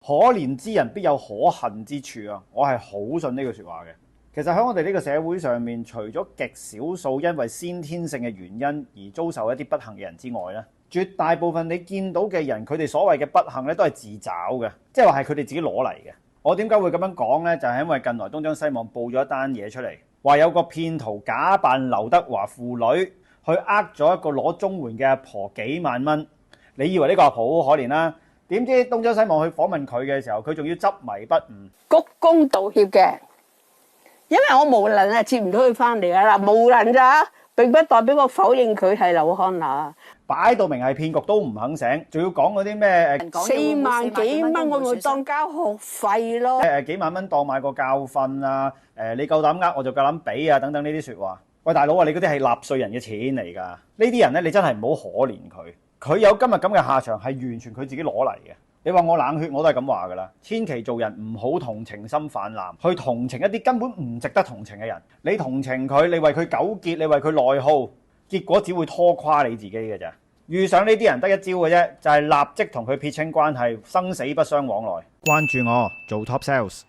可憐之人必有可恨之處啊！我係好信呢句説話嘅。其實喺我哋呢個社會上面，除咗極少數因為先天性嘅原因而遭受一啲不幸嘅人之外咧，絕大部分你見到嘅人，佢哋所謂嘅不幸咧，都係自找嘅，即係話係佢哋自己攞嚟嘅。我點解會咁樣講呢？就係因為近來東張西望報咗一單嘢出嚟，話有個騙徒假扮劉德華父女，去呃咗一個攞綜援嘅阿婆幾萬蚊。你以為呢個阿婆好可憐啦？點知東張西望去訪問佢嘅時候，佢仲要執迷不悟，鞠躬道歉嘅，因為我無能啊，接唔到佢翻嚟啊嗱，無能咋，並不代表我否認佢係劉康娜。擺到明係騙局都唔肯醒，仲要講嗰啲咩4萬幾蚊，我咪當交學費咯。幾萬蚊當買個教訓啊！你夠膽呃我就夠膽俾啊！等等呢啲説話。喂，大佬啊，你嗰啲係納稅人嘅錢嚟㗎，呢啲人咧你真係唔好可憐佢。佢有今日咁嘅下場係完全佢自己攞嚟嘅。你話我冷血我都係咁話㗎啦。千祈做人唔好同情心泛濫，去同情一啲根本唔值得同情嘅人。你同情佢，你為佢糾結，你為佢內耗，結果只會拖垮你自己嘅咋。遇上呢啲人得一招嘅啫，就係立即同佢撇清關係，生死不相往來。關注我做 Top Sales。